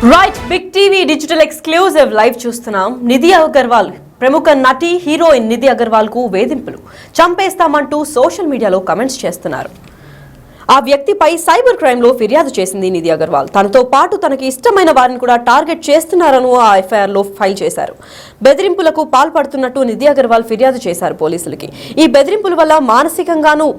Right big TV digital exclusive live చూస్తున్నాం. నిధి అగర్వాల్ ప్రముఖ నటి హీరోయిన్ నిధి అగర్వాల్ కు వేధింపులు, చంపేస్తామంటూ సోషల్ మీడియాలో కమెంట్స్ చేస్తున్నారు. ఆ వ్యక్తిపై సైబర్ క్రైమ్ లో ఫిర్యాదు చేసింది నిధి అగర్వాల్. తనతో పాటు తనకి ఇష్టమైన వారిని కూడా టార్గెట్ చేస్తున్నారని ఆ ఎఫ్ఐఆర్ లో ఫైల్ చేశారు. బెదిరింపులకు పాల్పడుతున్నట్టు నిధి అగర్వాల్ ఫిర్యాదు చేశారు పోలీసులకి. ఈ బెదిరింపుల వల్ల మానసికంగానూ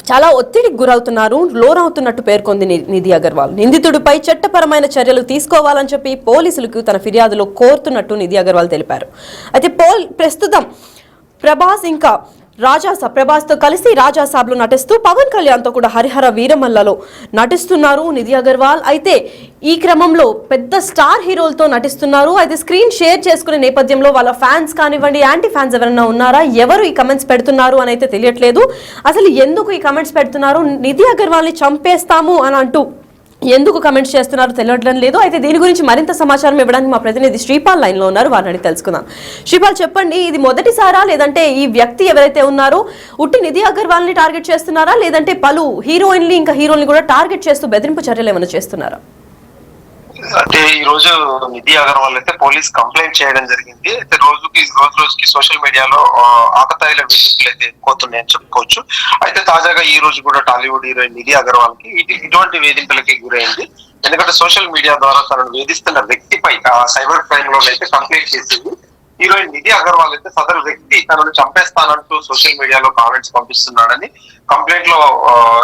చాలా ఒత్తిడికి గురవుతున్నారు, లోనవుతున్నట్టు పేర్కొంది నిధి అగర్వాల్. నిందితుడిపై చట్టపరమైన చర్యలు తీసుకోవాలని చెప్పి పోలీసులకు తన ఫిర్యాదులో కోరుతున్నట్టు నిధి అగర్వాల్ తెలిపారు. అయితే ప్రస్తుతం ప్రభాస్ ఇంకా ప్రభాస్ తో కలిసి రాజాసాబ్ లో నటిస్తూ పవన్ కళ్యాణ్ తో కూడా హరిహర వీరమల్లలో నటిస్తున్నారు నిధి అగర్వాల్. అయితే ఈ క్రమంలో పెద్ద స్టార్ హీరోలతో నటిస్తున్నారు. అయితే స్క్రీన్ షేర్ చేసుకునే నేపథ్యంలో వాళ్ళ ఫ్యాన్స్ కానివ్వండి, యాంటీ ఫ్యాన్స్ ఎవరైనా ఉన్నారా, ఎవరు ఈ కమెంట్స్ పెడుతున్నారు అని అయితే తెలియట్లేదు. అసలు ఎందుకు ఈ కమెంట్స్ పెడుతున్నారు, నిధి అగర్వాల్ ని చంపేస్తాము అని అంటూ ఎందుకు కమెంట్స్ చేస్తున్నారో తెలియడం లేదు. అయితే దీని గురించి మరింత సమాచారం ఇవ్వడానికి మా ప్రతినిధి శ్రీపాల్ లైన్ లో ఉన్నారు, వారిని తెలుసుకుందాం. శ్రీపాల్, చెప్పండి, ఇది మొదటిసారా, లేదంటే ఈ వ్యక్తి ఎవరైతే ఉన్నారో ఉట్టి నిధి అగర్వాల్ ని టార్గెట్ చేస్తున్నారా, లేదంటే పలు హీరోయిన్లు ఇంకా హీరోల్ని కూడా టార్గెట్ చేస్తూ బెదిరింపు చర్యలు ఏమైనా చేస్తున్నారా? అంటే ఈ రోజు నిధి అగర్వాల్ అయితే పోలీస్ కంప్లైంట్ చేయడం జరిగింది. అయితే రోజుకి సోషల్ మీడియాలో ఆకతాయిల వేధింపులు అయితే ఎక్కువతున్నాయని చెప్పుకోవచ్చు. అయితే తాజాగా ఈ రోజు కూడా టాలీవుడ్ హీరోయిన్ నిధి అగర్వాల్ కి ఇటువంటి వేధింపులకి గురైంది. ఎందుకంటే సోషల్ మీడియా ద్వారా తనను వేధిస్తున్న వ్యక్తిపై సైబర్ క్రైమ్ లో అయితే కంప్లైంట్ చేసింది. హీరోయిన్ నిధి అగర్వాల్ అయితే సదరు వ్యక్తి తనను చంపేస్తానంటూ సోషల్ మీడియాలో కామెంట్స్ పంపిస్తున్నాడని కంప్లైంట్ లో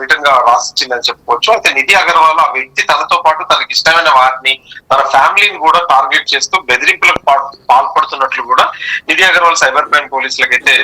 రిటర్న్ గా రాసిచ్చిందని చెప్పుకోవచ్చు. అయితే నిధి అగర్వాల్ ఆ వ్యక్తి తనతో పాటు తనకి ఇష్టమైన వారిని, తన ఫ్యామిలీని కూడా టార్గెట్ చేస్తూ బెదిరింపులకు పాల్పడుతున్నట్లు కూడా నిధి అగర్వాల్ సైబర్ క్రైమ్ పోలీసులకు అయితే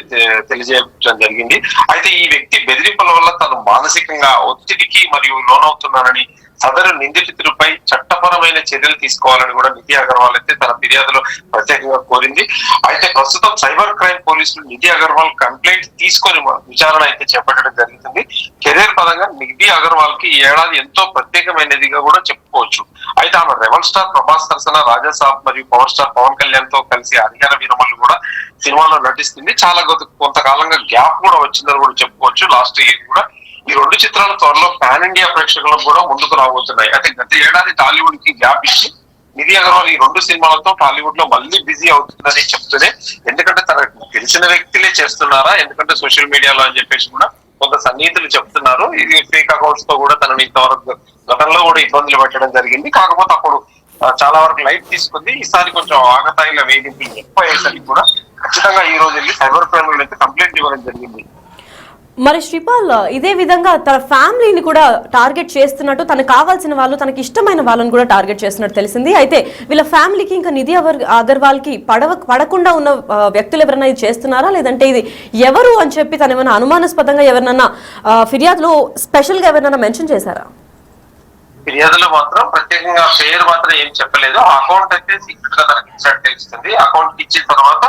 తెలియజేయడం జరిగింది. అయితే ఈ వ్యక్తి బెదిరింపుల వల్ల తను మానసికంగా ఒత్తిడికి మరియు లోనవుతున్నానని, సదరు నిందితుడిపై చట్టపరమైన చర్యలు తీసుకోవాలని కూడా నిధి అగర్వాల్ అయితే తన ఫిర్యాదులో ప్రత్యేకంగా కోరింది. అయితే ప్రస్తుతం సైబర్ క్రైమ్ పోలీసులు నిధి అగర్వాల్ కంప్లైంట్ తీసుకొని విచారణ అయితే చేపట్టడం జరుగుతుంది. కెరీర్ పరంగా నిధి అగర్వాల్ కి ఈ ఏడాది ఎంతో ప్రత్యేకమైనదిగా కూడా చెప్పుకోవచ్చు. అయితే ఆమె రెబల్ స్టార్ ప్రభాస్ సరసన రాజాసాబ్ మరియు పవర్ స్టార్ పవన్ కళ్యాణ్ తో కలిసి హరిహర వీరమల్లు కూడా సినిమాలో నటిస్తుంది. చాలా కొంతకాలంగా గ్యాప్ కూడా వచ్చిందని కూడా చెప్పుకోవచ్చు. లాస్ట్ ఇయర్ కూడా ఈ రెండు చిత్రాల త్వరలో పాన్ ఇండియా ప్రేక్షకులకు కూడా ముందుకు రాబోతున్నాయి. అయితే గత ఏడాది టాలీవుడ్ కి గ్యాప్ ఇచ్చి నిధి అగర్వాల్ ఈ రెండు సినిమాలతో టాలీవుడ్ లో మళ్ళీ బిజీ అవుతుందని చెప్తూనే, ఎందుకంటే తనకు తెలిసిన వ్యక్తులే చేస్తున్నారా, ఎందుకంటే సోషల్ మీడియాలో అని చెప్పేసి కూడా కొంత సన్నిహితులు చెప్తున్నారు. ఇది ఫేక్ అకౌంట్స్ తో కూడా తనని ఇంతవరకు గతంలో కూడా ఇబ్బందులు పెట్టడం జరిగింది. కాకపోతే అప్పుడు చాలా వరకు లైట్ తీసుకుంది. ఈసారి కొంచెం ఆగతాయిల వేధింపులు ఎక్కువ అయ్యేసరికి కూడా ఖచ్చితంగా ఈ రోజు వెళ్ళి సైబర్ క్రైమ్ లో అయితే కంప్లైంట్ ఇవ్వడం జరిగింది. మరి శ్రీపాల్, ఇదే విధంగా తన ఫ్యామిలీని కూడా టార్గెట్ చేస్తున్నట్టు, తనకు కావాల్సిన వాళ్ళు, తనకి ఇష్టమైన వాళ్ళని కూడా టార్గెట్ చేస్తున్నట్టు తెలిసింది. అయితే వీళ్ళ ఫ్యామిలీకి ఇంకా నిధి అగర్వాల్ కి పడకుండా ఉన్న వ్యక్తులు ఎవరైనా ఇది చేస్తున్నారా, లేదంటే ఇది ఎవరు అని చెప్పి తను ఏమైనా అనుమానాస్పదంగా ఎవరినన్నా ఫిర్యాదులో స్పెషల్ గా ఎవరినైనా మెన్షన్ చేశారా? ఫిర్యాదులో మాత్రం ప్రత్యేకంగా పేరు మాత్రం ఏం చెప్పలేదు. అకౌంట్ అయితే సీక్రెట్ గా తనకి ఇచ్చినట్టు తెలుస్తుంది. అకౌంట్ ఇచ్చిన తర్వాత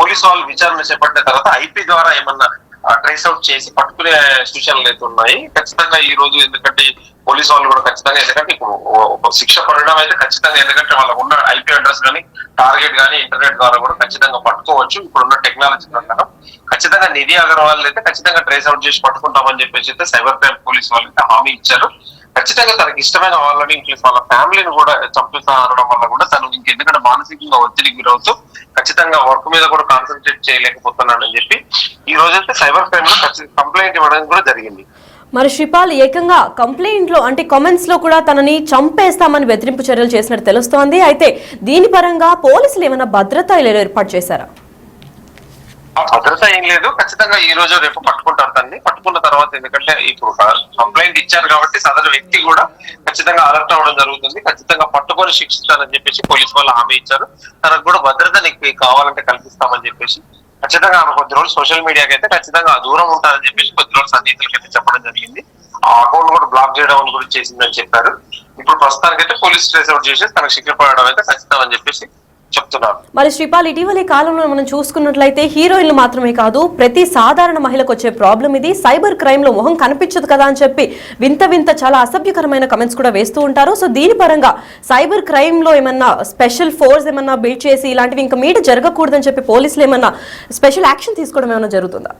పోలీసు వాళ్ళు విచారణ చేపట్టిన తర్వాత ఐపీ ద్వారా ఏమన్నా ట్రేస్ అవుట్ చేసి పట్టుకునే సూచనలు అయితే ఉన్నాయి. ఖచ్చితంగా ఈ రోజు, ఎందుకంటే పోలీసు వాళ్ళు కూడా ఖచ్చితంగా, ఎందుకంటే ఇప్పుడు శిక్ష పడడం అయితే ఖచ్చితంగా, ఎందుకంటే వాళ్ళకు ఉన్న ఐపీ అడ్రస్ కానీ టార్గెట్ కానీ ఇంటర్నెట్ ద్వారా కూడా ఖచ్చితంగా పట్టుకోవచ్చు. ఇప్పుడున్న టెక్నాలజీ ప్రకారం ఖచ్చితంగా నిధి అగర్వాల్ అయితే ఖచ్చితంగా ట్రేస్ అవుట్ చేసి పట్టుకుంటామని చెప్పేసి అయితే సైబర్ క్రైమ్ పోలీసు వాళ్ళు అయితే హామీ ఇచ్చారు. ఖచ్చితంగా తనకి ఇష్టమైన వాళ్ళని, ప్లస్ వాళ్ళ ఫ్యామిలీని కూడా చంపుతా అనడం వల్ల కూడా తను ఇంకెందుకంటే మానసికంగా ఒత్తిడికి గురవుతూ ఖచ్చితంగా వర్క్ మీద కూడా కాన్సన్ట్రేట్ చేయలేకపోతున్నాడని చెప్పి ఈ రోజైతే సైబర్ క్రైమ్ లో కంప్లైంట్ ఇవ్వడం కూడా జరిగింది. మరి శ్రీపాల్, ఏకంగా కంప్లైంట్ లో అంటే కామెంట్స్ లో కూడా తనని చంపేస్తామని బెదిరింపు చర్యలు చేసినట్టు తెలుస్తోంది. అయితే దీని పరంగా పోలీసులు ఏమైనా భద్రత ఏర్పాటు చేశారా? భద్రత ఏం లేదు. ఖచ్చితంగా ఈ రోజు రేపు పట్టుకుంటారు తనని. పట్టుకున్న తర్వాత, ఎందుకంటే ఇప్పుడు కంప్లైంట్ ఇచ్చారు కాబట్టి సదరు వ్యక్తి కూడా ఖచ్చితంగా అలర్ట్ అవ్వడం జరుగుతుంది. ఖచ్చితంగా పట్టుకొని శిక్షిస్తారని చెప్పేసి పోలీసు వాళ్ళు హామీ ఇచ్చారు. తనకు కూడా భద్రత నీకు కావాలంటే కల్పిస్తామని చెప్పేసి ఖచ్చితంగా ఆమె కొద్ది రోజులు సోషల్ మీడియాకి అయితే ఖచ్చితంగా దూరం ఉంటారని చెప్పేసి కొద్ది రోజులు సన్నిహితులకి అయితే చెప్పడం జరిగింది. ఆ అకౌంట్ కూడా బ్లాక్ చేయడం గురించి చేసిందని చెప్పారు. ఇప్పుడు ప్రస్తుతానికైతే పోలీస్ ట్రేస్ అవుట్ చేసి తనకు శిక్ష పడడం అయితే ఖచ్చితంగా అని చెప్పేసి చెప్తున్నారు. మరి శ్రీపాల్, ఇటీవలి కాలంలో మనం చూసుకున్నట్లయితే హీరోయిన్లు మాత్రమే కాదు, ప్రతి సాధారణ మహిళకు వచ్చే ప్రాబ్లం ఇది. సైబర్ క్రైమ్ లో మొహం కనిపించదు కదా అని చెప్పి వింత చాలా అసభ్యకరమైన కమెంట్స్ కూడా వేస్తూ ఉంటారు. సో దీని పరంగా సైబర్ క్రైమ్ లో ఏమన్నా స్పెషల్ ఫోర్స్ ఏమన్నా బిల్డ్ చేసి ఇలాంటివి ఇంకా మీట జరగకూడదని చెప్పి పోలీసులు ఏమన్నా స్పెషల్ యాక్షన్ తీసుకోవడం ఏమన్నా జరుగుతుందా?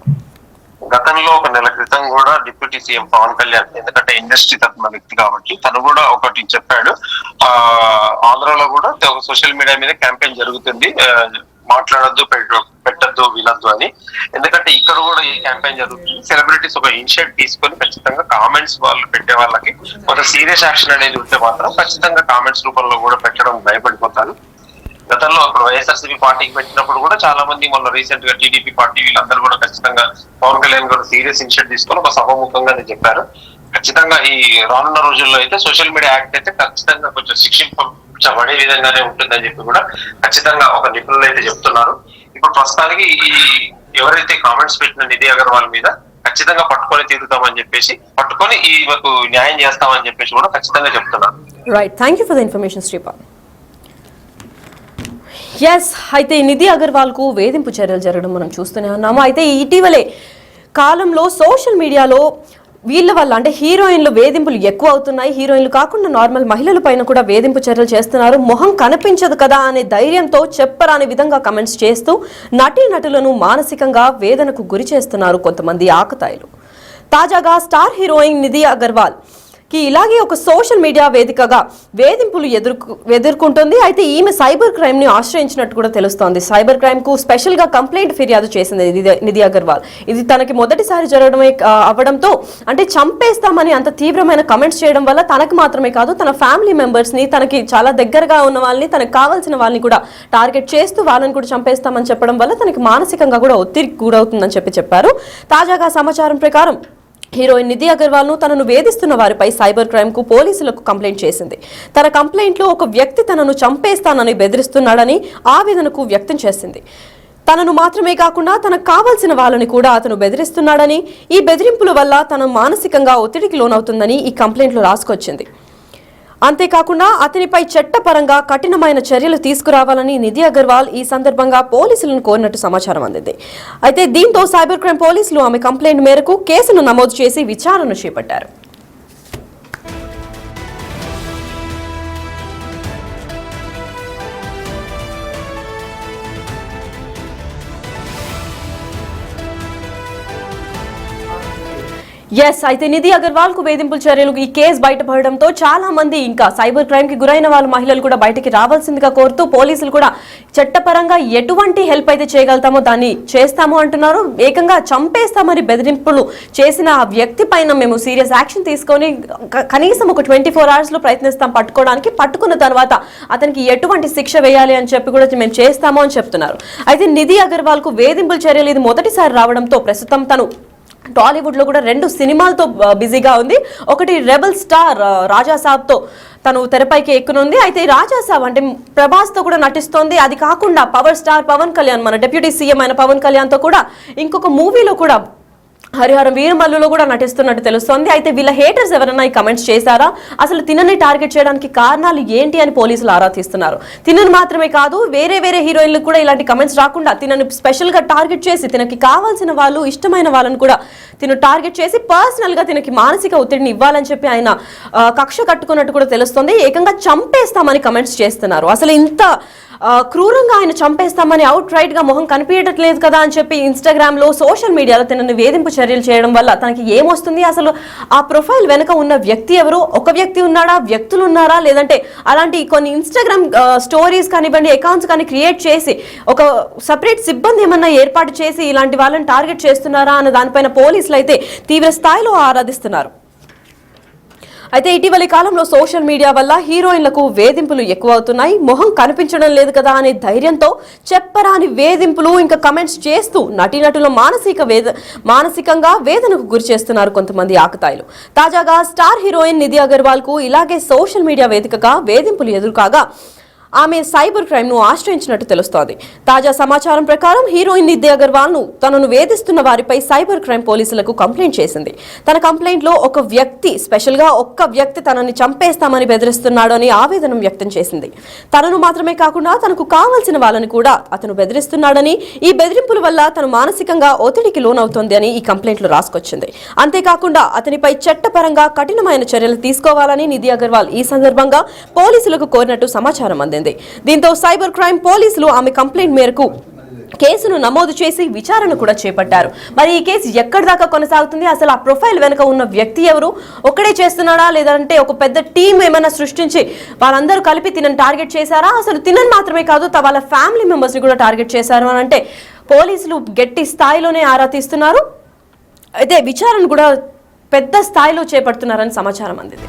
గతంలో ఒక నెల క్రితం కూడా డిప్యూటీ సీఎం పవన్ కళ్యాణ్, ఎందుకంటే ఇండస్ట్రీ తరఫున వ్యక్తి కాబట్టి తను కూడా ఒకటి చెప్పాడు. ఆంధ్రాలో కూడా ఒక సోషల్ మీడియా మీద క్యాంపెయిన్ జరుగుతుంది, మాట్లాడొద్దు, పెట్టద్దు, వినొద్దు అని. ఎందుకంటే ఇక్కడ కూడా ఈ క్యాంపెయిన్ జరుగుతుంది. సెలబ్రిటీస్ ఒక ఇనిషియేటివ్ తీసుకొని ఖచ్చితంగా కామెంట్స్ వాళ్ళు పెట్టే వాళ్ళకి కొంత సీరియస్ యాక్షన్ అనేది ఉంటే మాత్రం ఖచ్చితంగా కామెంట్స్ రూపంలో కూడా పెట్టడం భయపడిపోతారు. గతంలో ఇప్పుడు వైఎస్ఆర్సీపీ పార్టీకి పెట్టినప్పుడు కూడా చాలా మంది, మొన్న రీసెంట్ గా టీడీపీ పార్టీ వీళ్ళందరూ కూడా ఖచ్చితంగా పవన్ కళ్యాణ్ గారు సీరియస్ ఇనిషియేటివ్ తీసుకొని ఒక సభాముఖంగా చెప్పారు. ఖచ్చితంగా ఈ రానున్న రోజుల్లో అయితే సోషల్ మీడియా యాక్ట్ అయితే ఖచ్చితంగా కొంచెం శిక్షించబడే విధంగానే ఉంటుందని చెప్పి కూడా ఖచ్చితంగా ఒక నిపుణులు అయితే చెప్తున్నారు. ఇప్పుడు ప్రస్తుతానికి ఈ ఎవరైతే కామెంట్స్ పెట్టిన నిధి అగర్వాల్ మీద ఖచ్చితంగా పట్టుకొని తీరుతామని చెప్పేసి, పట్టుకొని ఈ మాకు న్యాయం చేస్తామని చెప్పేసి కూడా ఖచ్చితంగా చెప్తున్నారు. Right, thank you for the information Sripal. Yes, అయితే నిధి అగర్వాల్ కు వేధింపు చర్యలు జరగడం మనం చూస్తూనే ఉన్నాము. అయితే ఇటీవలే కాలంలో సోషల్ మీడియాలో వీళ్ళ వల్ల అంటే హీరోయిన్లు వేధింపులు ఎక్కువ అవుతున్నాయి. హీరోయిన్లు కాకుండా నార్మల్ మహిళల పైన కూడా వేధింపు చర్యలు చేస్తున్నారు. మొహం కనిపించదు కదా అనే ధైర్యంతో చెప్పరాని విధంగా కమెంట్స్ చేస్తూ నటీనటులను మానసికంగా వేదనకు గురి చేస్తున్నారు కొంతమంది ఆకతాయిలు. తాజాగా స్టార్ హీరోయిన్ నిధి అగర్వాల్ ఇలాగే ఒక సోషల్ మీడియా వేదికగా వేధింపులు ఎదుర్కొంటుంది. అయితే ఈమె సైబర్ క్రైమ్ ని ఆశ్రయించినట్టు కూడా తెలుస్తోంది. సైబర్ క్రైమ్ కు స్పెషల్ గా కంప్లైంట్ ఫిర్యాదు చేసింది నిధి అగర్వాల్. ఇది తనకి మొదటిసారి జరగడమే అవ్వడంతో, అంటే చంపేస్తామని అంత తీవ్రమైన కమెంట్స్ చేయడం వల్ల తనకు మాత్రమే కాదు, తన ఫ్యామిలీ మెంబర్స్ ని, తనకి చాలా దగ్గరగా ఉన్న వాళ్ళని, తనకు కావాల్సిన వాళ్ళని కూడా టార్గెట్ చేస్తూ వాళ్ళని కూడా చంపేస్తామని చెప్పడం వల్ల తనకి మానసికంగా కూడా ఒత్తిడికి గురవుతుందని చెప్పారు. తాజాగా సమాచారం ప్రకారం హీరోయిన్ నిధి అగర్వాల్ ను తనను వేధిస్తున్న వారిపై సైబర్ క్రైమ్ కు పోలీసులకు కంప్లైంట్ చేసింది. తన కంప్లైంట్ లో ఒక వ్యక్తి తనను చంపేస్తానని బెదిరిస్తున్నాడని ఆవేదనకు వ్యక్తం చేసింది. తనను మాత్రమే కాకుండా తనకు కావాల్సిన వాళ్ళని కూడా అతను బెదిరిస్తున్నాడని, ఈ బెదిరింపుల వల్ల తను మానసికంగా ఒత్తిడికి లోనవుతుందని ఈ కంప్లైంట్ లో రాసుకొచ్చింది. అంతేకాకుండా అతనిపై చట్టపరంగా కఠినమైన చర్యలు తీసుకురావాలని నిధి అగర్వాల్ ఈ సందర్భంగా పోలీసులను కోరినట్టు సమాచారం అందింది. అయితే దీంతో సైబర్ క్రైమ్ పోలీసులు ఆమె కంప్లైంట్ మేరకు కేసును నమోదు చేసి విచారణ చేపట్టారు. ఎస్, అయితే నిధి అగర్వాల్ కు వేధింపుల చర్యలు ఈ కేసు బయటపడడంతో చాలా మంది ఇంకా సైబర్ క్రైమ్ కి గురైన వాళ్ళ మహిళలు కూడా బయటకి రావాల్సిందిగా కోరుతూ పోలీసులు కూడా చట్టపరంగా ఎటువంటి హెల్ప్ అయితే చేయగలుగుతామో దాన్ని చేస్తాము అంటున్నారు. ఏకంగా చంపేస్తామని బెదిరింపులు చేసిన ఆ వ్యక్తి పైన మేము సీరియస్ యాక్షన్ తీసుకొని కనీసం ఒక 24 hours లో ప్రయత్నిస్తాం పట్టుకోవడానికి. పట్టుకున్న తర్వాత అతనికి ఎటువంటి శిక్ష వేయాలి అని చెప్పి కూడా మేము చేస్తాము అని చెప్తున్నారు. అయితే నిధి అగర్వాల్ కు వేధింపుల చర్యలు ఇది మొదటిసారి రావడంతో ప్రస్తుతం తను టాలీవుడ్ లో కూడా 2 సినిమాలతో బిజీగా ఉంది. ఒకటి రెబల్ స్టార్ రాజా సాబ్ తో తను తెరపైకి ఎక్కునుంది. అయితే రాజా సాబ్ అంటే ప్రభాస్ తో కూడా నటిస్తోంది. అది కాకుండా పవర్ స్టార్ పవన్ కళ్యాణ్, మన డిప్యూటీ సీఎం అయిన పవన్ కళ్యాణ్ తో కూడా ఇంకొక మూవీలో కూడా హరిహరం వీరమల్లులో కూడా నటిస్తున్నట్టు తెలుస్తోంది. అయితే వీళ్ళ హేటర్స్ ఎవరైనా ఈ కమెంట్స్ చేశారా, అసలు తినని టార్గెట్ చేయడానికి కారణాలు ఏంటి అని పోలీసులు ఆరా తీస్తున్నారు. తినని మాత్రమే కాదు, వేరే హీరోయిన్లకు కూడా ఇలాంటి కమెంట్స్ రాకుండా తినని స్పెషల్ గా టార్గెట్ చేసి తినకి కావాల్సిన వాళ్ళు, ఇష్టమైన వాళ్ళని కూడా తిను టార్గెట్ చేసి పర్సనల్ గా తినకి మానసిక ఒత్తిడిని ఇవ్వాలని చెప్పి ఆయన కక్ష కట్టుకున్నట్టు కూడా తెలుస్తోంది. ఏకంగా చంపేస్తామని కమెంట్స్ చేస్తున్నారు. అసలు ఇంత క్రూరంగా ఆయన చంపేస్తామని అవుట్ రైట్ గా మొహం కనిపించట్లేదు కదా అని చెప్పి ఇన్స్టాగ్రామ్ లో, సోషల్ మీడియాలో తనని వేధింపు చర్యలు చేయడం వల్ల తనకి ఏమొస్తుంది, అసలు ఆ ప్రొఫైల్ వెనక ఉన్న వ్యక్తి ఎవరు, ఒక వ్యక్తి ఉన్నాడా, వ్యక్తులు ఉన్నారా, లేదంటే అలాంటి కొన్ని ఇన్స్టాగ్రామ్ స్టోరీస్ కానివ్వండి, అకౌంట్స్ కానీ క్రియేట్ చేసి ఒక సపరేట్ సిబ్బంది ఏమన్నా ఏర్పాటు చేసి ఇలాంటి వాళ్ళని టార్గెట్ చేస్తున్నారా అన్న దానిపైన పోలీసులు అయితే తీవ్ర స్థాయిలో ఆరాధిస్తున్నారు. అయితే ఇటీవలి కాలంలో సోషల్ మీడియా వల్ల హీరోయిన్లకు వేధింపులు ఎక్కువ అవుతున్నాయి. మొహం కనిపించడం లేదు కదా అనే ధైర్యంతో చెప్పరాని వేధింపులు ఇంకా కమెంట్స్ చేస్తూ నటీనటుల మానసికంగా వేదనకు గురి చేస్తున్నారు కొంతమంది ఆకతాయిలు. తాజాగా స్టార్ హీరోయిన్ నిధి అగర్వాల్ కు ఇలాగే సోషల్ మీడియా వేదికగా వేధింపులు ఎదురుకాగా ఆమె సైబర్ క్రైమ్ ను ఆశ్రయించినట్టు తెలుస్తోంది. తాజా సమాచారం ప్రకారం హీరోయిన్ నిధి అగర్వాల్ ను తనను వేధిస్తున్న వారిపై సైబర్ క్రైమ్ పోలీసులకు కంప్లైంట్ చేసింది. తన కంప్లైంట్ లో ఒక వ్యక్తి, స్పెషల్ గా ఒక్క వ్యక్తి తనని చంపేస్తామని బెదిరిస్తున్నాడు అని ఆవేదన వ్యక్తం చేసింది. తనను మాత్రమే కాకుండా తనకు కావాల్సిన వాళ్ళని కూడా అతను బెదిరిస్తున్నాడని, ఈ బెదిరింపుల వల్ల తను మానసికంగా ఒత్తిడికి లోనవుతోంది అని ఈ కంప్లైంట్ లో రాసుకొచ్చింది. అంతేకాకుండా అతనిపై చట్టపరంగా కఠినమైన చర్యలు తీసుకోవాలని నిధి అగర్వాల్ ఈ సందర్భంగా పోలీసులకు కోరినట్టు సమాచారం అందింది. దీంతో సైబర్ క్రైమ్ పోలీసులు ఆమె కంప్లైంట్ మేరకు కేసును నమోదు చేసి విచారణ కూడా చేపట్టారు. మరి ఈ కేసు ఎక్కడి దాకా కొనసాగుతుంది, అసలు ఆ ప్రొఫైల్ వెనుక ఉన్న వ్యక్తి ఎవరు, ఒక్కడే చేస్తున్నాడా లేదంటే ఒక పెద్ద టీం ఏమైనా సృష్టించి వాళ్ళందరూ కలిపి తినని టార్గెట్ చేశారా, అసలు తినని మాత్రమే కాదు వాళ్ళ ఫ్యామిలీ మెంబర్స్ ని కూడా టార్గెట్ చేశారు అని అంటే పోలీసులు గట్టి స్థాయిలోనే ఆరా తీస్తున్నారు. అయితే విచారణ కూడా పెద్ద స్థాయిలో చేపడుతున్నారని సమాచారం అందింది.